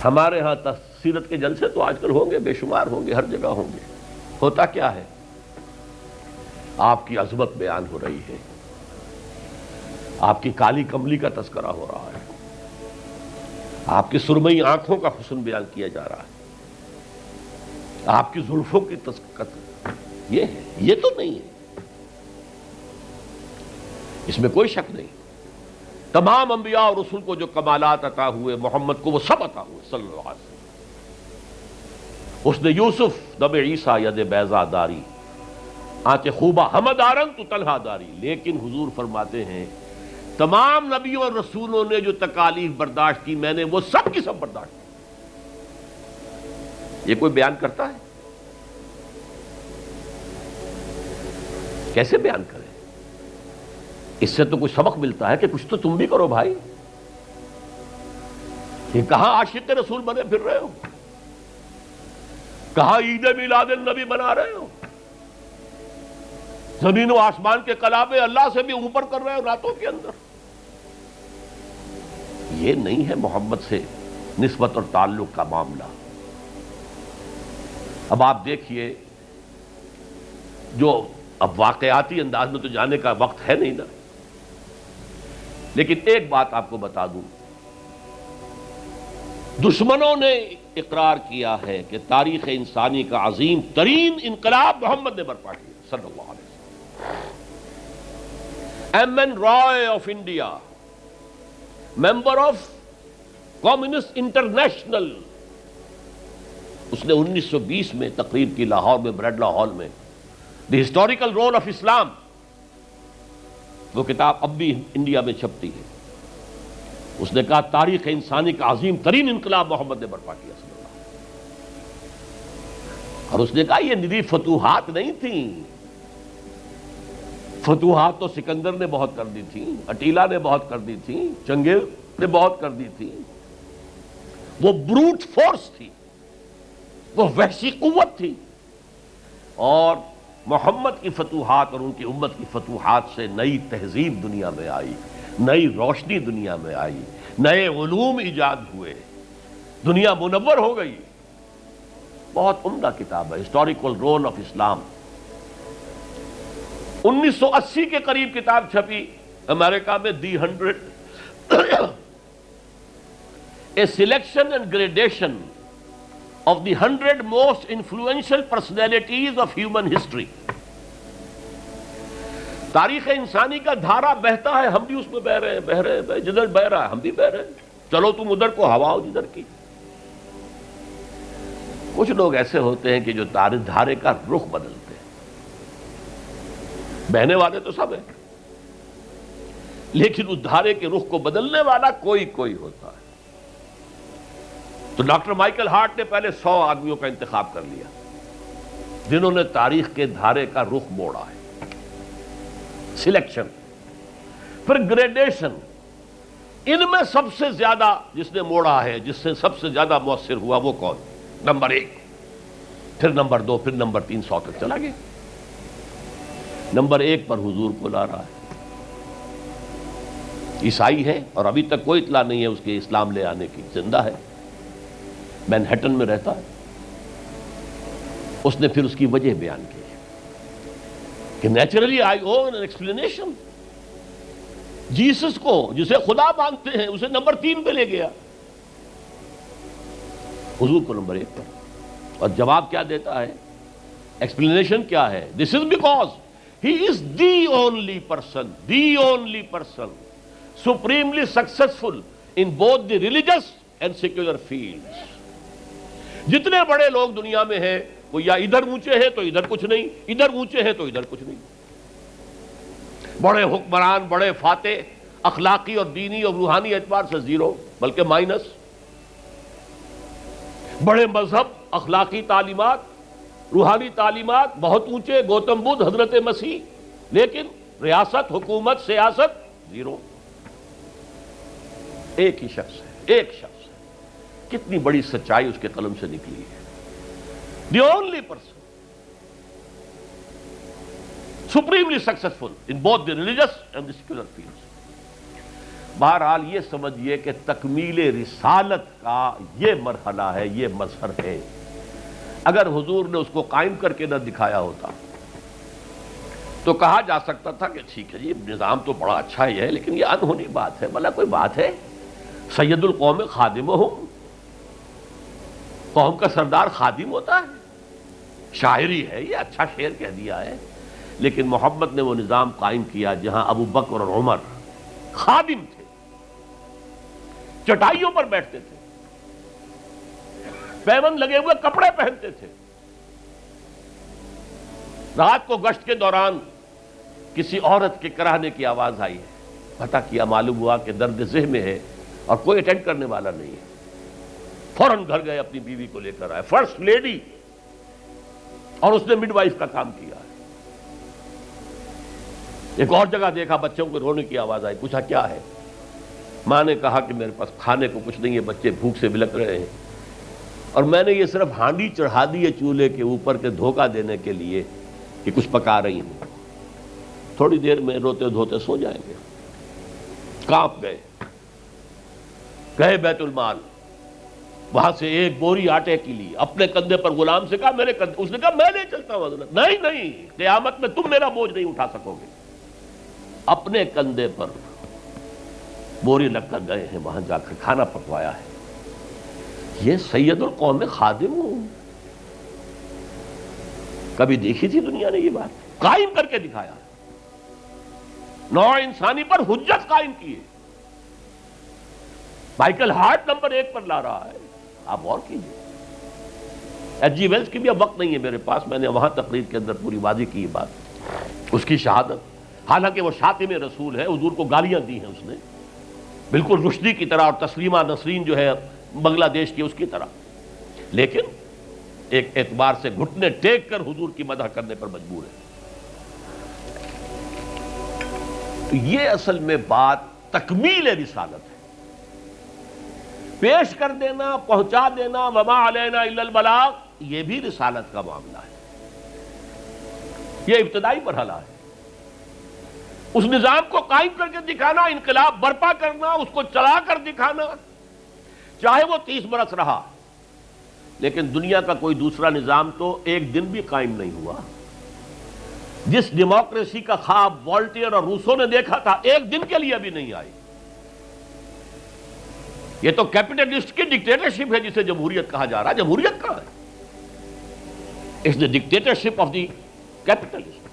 ہمارے ہاں سیرت کے جلسے تو آج کل ہوں گے، بے شمار ہوں گے، ہر جگہ ہوں گے۔ ہوتا کیا ہے؟ آپ کی عظمت بیان ہو رہی ہے، آپ کی کالی کملی کا تذکرہ ہو رہا ہے، آپ کی سرمئی آنکھوں کا حسن بیان کیا جا رہا ہے، آپ کی زلفوں کی یہ ہے، یہ تو نہیں ہے، اس میں کوئی شک نہیں۔ تمام انبیاء اور رسول کو جو کمالات عطا ہوئے، محمد کو وہ سب عطا ہوئے صلی اللہ علیہ وسلم۔ اس نے یوسف دم عیسیٰ ید بیضا داری، آنچ خوبہ ہمدارن تو تنہا داری، لیکن حضور فرماتے ہیں تمام نبیوں اور رسولوں نے جو تکالیف برداشت کی، میں نے وہ سب کی سب برداشت کی۔ یہ کوئی بیان کرتا ہے؟ کیسے بیان کرے؟ اس سے تو کچھ سبق ملتا ہے کہ کچھ تو تم بھی کرو بھائی۔ یہ کہاں عاشق رسول بنے پھر رہے ہو؟ کہاں عید میلاد النبی بنا رہے ہو؟ زمین و آسمان کے کلابے اللہ سے بھی اوپر کر رہے ہو راتوں کے اندر۔ یہ نہیں ہے محمد سے نسبت اور تعلق کا معاملہ۔ اب آپ دیکھیے، جو اب واقعاتی انداز میں تو جانے کا وقت ہے نہیں نا، لیکن ایک بات آپ کو بتا دوں، دشمنوں نے اقرار کیا ہے کہ تاریخ انسانی کا عظیم ترین انقلاب محمد نے برپا کیا صلی اللہ علیہ وسلم۔ M N Roy of India, member of communist international, اس نے 1920 میں تقریر کی لاہور میں، بریڈلا ہال میں، دی ہسٹوریکل رول آف اسلام۔ وہ کتاب اب بھی انڈیا میں چھپتی ہے۔ اس نے کہا تاریخ انسانی کا عظیم ترین انقلاب محمد نے برپا کیا صلی اللہ علیہ وسلم۔ اور اس نے کہا یہ ندی فتوحات نہیں تھیں، فتوحات تو سکندر نے بہت کر دی تھی، اٹیلا نے بہت کر دی تھی، چنگیز نے بہت کر دی تھی۔ وہ بروٹ فورس تھی، وہ وحشی قوت تھی، اور محمد کی فتوحات اور ان کی امت کی فتوحات سے نئی تہذیب دنیا میں آئی، نئی روشنی دنیا میں آئی، نئے علوم ایجاد ہوئے، دنیا منور ہو گئی۔ بہت عمدہ کتاب ہے، ہسٹوریکل رول آف اسلام۔ 1980 کے قریب کتاب چھپی امریکہ میں، دی 100 a selection and gradation of the 100 most influential personalities of human history۔ تاریخ انسانی کا دھارا بہتا ہے، ہم بھی اس میں بہ رہے ہیں، جدھر بہ رہا ہے ہم بھی بہ رہے ہیں، چلو تم ادھر کو ہوا ہو جدھر کی۔ کچھ لوگ ایسے ہوتے ہیں کہ جو دھارے کا رخ بدلتے ہیں، بہنے والے تو سب ہیں، لیکن اس دھارے کے رخ کو بدلنے والا کوئی ہوتا ہے۔ تو ڈاکٹر مائیکل ہارٹ نے پہلے 100 آدمیوں کا انتخاب کر لیا جنہوں نے تاریخ کے دھارے کا رخ موڑا ہے۔ سلیکشن، پھر گریڈیشن، ان میں سب سے زیادہ جس نے موڑا ہے، جس سے سب سے زیادہ مؤثر ہوا، وہ کون؟ نمبر 1، پھر نمبر 2، پھر نمبر 3، 100 تک چلا گیا۔ نمبر 1 پر حضور کو لا رہا ہے۔ عیسائی ہے اور ابھی تک کوئی اطلاع نہیں ہے اس کے اسلام لے آنے کی، زندہ ہے، مینہٹن میں رہتا ہے۔ اس نے پھر اس کی وجہ بیان کی کہ naturally I own an explanation. Jesus کو، جسے خدا مانتے ہیں، اسے نمبر 3 پہ لے گیا، حضور کو نمبر 1 پر۔ اور جواب کیا دیتا ہے؟ ایکسپلینیشن کیا ہے؟ This is because he is the only person supremely successful in both the religious and secular fields۔ جتنے بڑے لوگ دنیا میں ہیں وہ یا ادھر اونچے ہیں تو ادھر کچھ نہیں، ادھر اونچے ہیں تو ادھر کچھ نہیں۔ بڑے حکمران، بڑے فاتح، اخلاقی اور دینی اور روحانی اعتبار سے 0 بلکہ مائنس۔ بڑے مذہب، اخلاقی تعلیمات، روحانی تعلیمات بہت اونچے، گوتم بدھ، حضرت مسیح، لیکن ریاست، حکومت، سیاست 0۔ ایک ہی شخص ہے، ایک شخص ہے، کتنی بڑی سچائی اس کے قلم سے نکلی ہے۔ دی only person supremely successful in both the religious and the secular fields۔ بہرحال یہ سمجھیے کہ تکمیل رسالت کا یہ مرحلہ ہے، یہ مظہر ہے۔ اگر حضور نے اس کو قائم کر کے نہ دکھایا ہوتا تو کہا جا سکتا تھا کہ ٹھیک ہے جی نظام تو بڑا اچھا ہی ہے، لیکن یہ انہونی بات ہے، بھلا کوئی بات ہے؟ سید القوم خادمہم، قوم کا سردار خادم ہوتا ہے، شاعری ہے یہ، اچھا شعر کہہ دیا ہے۔ لیکن محمد نے وہ نظام قائم کیا جہاں ابو بکر اور عمر خادم تھے، چٹائیوں پر بیٹھتے تھے، پیون لگے ہوئے کپڑے پہنتے تھے، رات کو گشت کے دوران کسی عورت کے کراہنے کی آواز آئی ہے، پتہ کیا، معلوم ہوا کہ درد ذہن میں ہے اور کوئی اٹینڈ کرنے والا نہیں ہے، فوراً گھر گئے، اپنی بیوی کو لے کر آئے، فرسٹ لیڈی، اور اس نے مڈ وائف کا کام کیا ہے۔ ایک اور جگہ دیکھا، بچوں کو رونے کی آواز آئی، پوچھا کیا ہے؟ ماں نے کہا کہ میرے پاس کھانے کو کچھ نہیں ہے، بچے بھوک سے بلک رہے ہیں، اور میں نے یہ صرف ہانڈی چڑھا دی ہے چولہے کے اوپر کے دھوکہ دینے کے لیے کہ کچھ پکا رہی ہوں، تھوڑی دیر میں روتے دھوتے سو جائیں گے۔ کانپ گئے، گئے بیت المال، وہاں سے ایک بوری آٹے کی لی، اپنے کندھے پر، غلام سے کہا میرے کندھے، اس نے کہا میں نہیں چلتا ہوں حضرت۔ نہیں نہیں، قیامت میں تم میرا بوجھ نہیں اٹھا سکو گے۔ اپنے کندھے پر بوری رکھ کر گئے ہیں، وہاں جا کر کھانا پکوایا ہے۔ یہ سید القوم خادم ہوں، کبھی دیکھی تھی دنیا نے یہ بات؟ قائم کر کے دکھایا، نوع انسانی پر حجت قائم کی ہے۔ مائیکل ہارٹ نمبر 1 پر لا رہا ہے، آپ غور کیجئے۔ ایچ جی ویلز کی بھی اب وقت نہیں ہے میرے پاس، میں نے وہاں تقریر کے اندر پوری واضح کی یہ بات، اس کی شہادت، حالانکہ وہ شاتم رسول ہے، حضور کو گالیاں دی ہیں اس نے، بالکل رشدی کی طرح، اور تسلیمہ نسرین جو ہے بنگلہ دیش کی اس کی طرح، لیکن ایک اعتبار سے گھٹنے ٹیک کر حضور کی مدح کرنے پر مجبور ہے۔ تو یہ اصل میں بات تکمیل رسالت ہے، پیش کر دینا، پہنچا دینا، وما علینا الا البلاغ، یہ بھی رسالت کا معاملہ ہے، یہ ابتدائی مرحلہ ہے۔ اس نظام کو قائم کر کے دکھانا، انقلاب برپا کرنا، اس کو چلا کر دکھانا، چاہے وہ 30 برس رہا، لیکن دنیا کا کوئی دوسرا نظام تو ایک دن بھی قائم نہیں ہوا۔ جس ڈیموکریسی کا خواب والٹیئر اور روسو نے دیکھا تھا، ایک دن کے لیے بھی نہیں آئی۔ یہ تو کیپٹلسٹ کی ڈکٹیٹرشپ ہے جسے جمہوریت کہا جا رہا ہے۔ جمہوریت کہاں ہے؟ It's the dictatorship of the capitalist.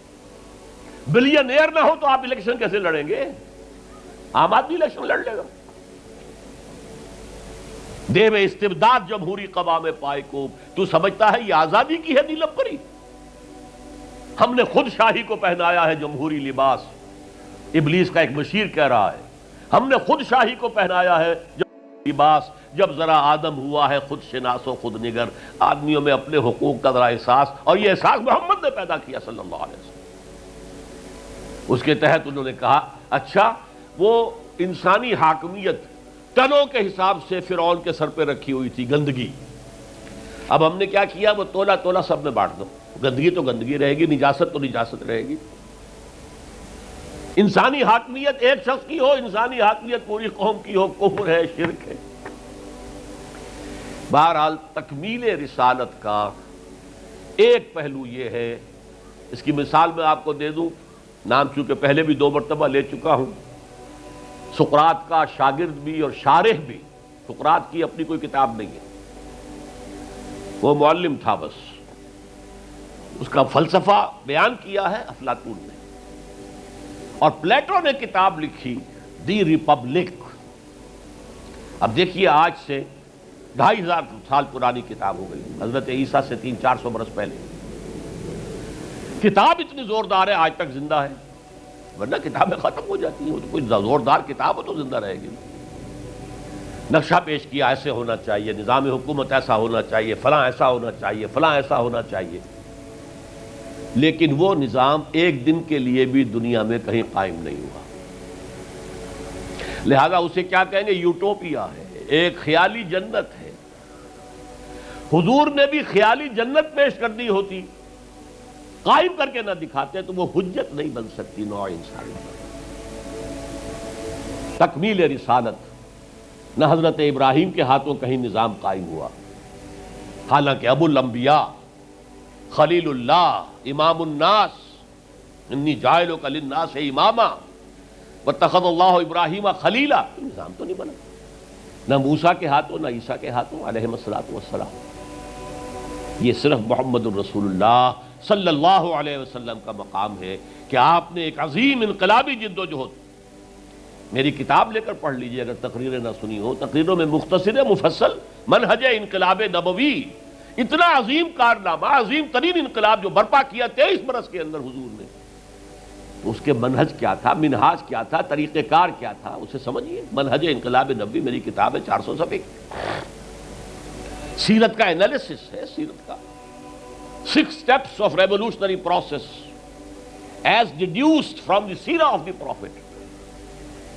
Billionaire نہ ہو تو آپ الیکشن کیسے لڑیں گے؟ عام آدمی الیکشن لڑ لے گا۔ دے میں استبداد جمہوری قوام پائے کو، تو سمجھتا ہے یہ آزادی کی ہے نیلم پری؟ ہم نے خود شاہی کو پہنایا ہے جمہوری لباس، ابلیس کا ایک مشیر کہہ رہا ہے، ہم نے خود شاہی کو پہنایا ہے جمہوری لباس، جب ذرا آدم ہوا ہے خود شناس و خود نگر، آدمیوں میں اپنے حقوق کا ذرا احساس، اور یہ احساس محمد نے پیدا کیا صلی اللہ علیہ وسلم۔ اس کے تحت انہوں نے کہا اچھا وہ انسانی حاکمیت ٹنوں کے حساب سے فرعون کے سر پہ رکھی ہوئی تھی، گندگی، اب ہم نے کیا کیا، وہ تولا تولا سب میں بانٹ دو، گندگی تو گندگی رہے گی، نجاست تو نجاست رہے گی۔ انسانی حاکمیت ایک شخص کی ہو، انسانی حاکمیت پوری قوم کی ہو، کفر ہے، شرک ہے۔ بہرحال تکمیل رسالت کا ایک پہلو یہ ہے، اس کی مثال میں آپ کو دے دوں، نام چونکہ پہلے بھی 2 مرتبہ لے چکا ہوں، سقراط کا شاگرد بھی اور شارح بھی، سقراط کی اپنی کوئی کتاب نہیں ہے، وہ معلم تھا بس، اس کا فلسفہ بیان کیا ہے افلاطون نے، اور پلیٹو نے کتاب لکھی دی ریپبلک۔ اب دیکھیے آج سے 2500 سال پرانی کتاب ہو گئی، حضرت عیسیٰ سے 300-400 برس پہلے، کتاب اتنی زوردار ہے آج تک زندہ ہے، ورنہ کتابیں ختم ہو جاتی ہیں، تو کوئی زوردار کتاب ہو تو زندہ رہے گی۔ نقشہ پیش کیا ایسے ہونا چاہیے، نظام حکومت ایسا ہونا چاہیے، فلاں ایسا ہونا چاہیے، فلاں ایسا ہونا چاہیے، لیکن وہ نظام ایک دن کے لیے بھی دنیا میں کہیں قائم نہیں ہوا، لہذا اسے کیا کہیں گے؟ یوٹوپیا ہے، ایک خیالی جنت ہے۔ حضور نے بھی خیالی جنت پیش کر دی ہوتی، قائم کر کے نہ دکھاتے تو وہ حجت نہیں بن سکتی نوع انسانی۔ تکمیل رسالت، نہ حضرت ابراہیم کے ہاتھوں کہیں نظام قائم ہوا، حالانکہ ابو الانبیاء، خلیل اللہ، امام الناس، انی جاعلک للناس اماما واتخذ اللہ ابراہیم خلیلا، نظام تو نہیں بنا، نہ موسیٰ کے ہاتھوں نہ عیسیٰ کے ہاتھوں علیہ الصلوۃ والسلام۔ یہ صرف محمد الرسول اللہ صلی اللہ علیہ وسلم کا مقام ہے کہ آپ نے ایک عظیم انقلابی جد و جہد، میری کتاب لے کر پڑھ لیجئے اگر تقریریں نہ سنی ہو، تقریروں میں مختصر مفصل منہج انقلاب نبوی، اتنا عظیم کارنامہ، عظیم ترین انقلاب جو برپا کیا 23 برس کے اندر حضور نے، تو اس کے منہج کیا تھا، منہاج کیا تھا، طریقہ کار کیا تھا، اسے سمجھیے۔ منہج انقلاب نبوی میری کتاب ہے، 400 صفحے کی، سیرت کا انالیسس ہے، سیرت کا 6 steps of revolutionary process as deduced from the سیرہ of the prophet،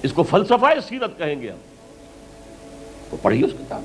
اس کو فلسفہ سیرت کہیں گے ہم، تو پڑھیے اس کتاب۔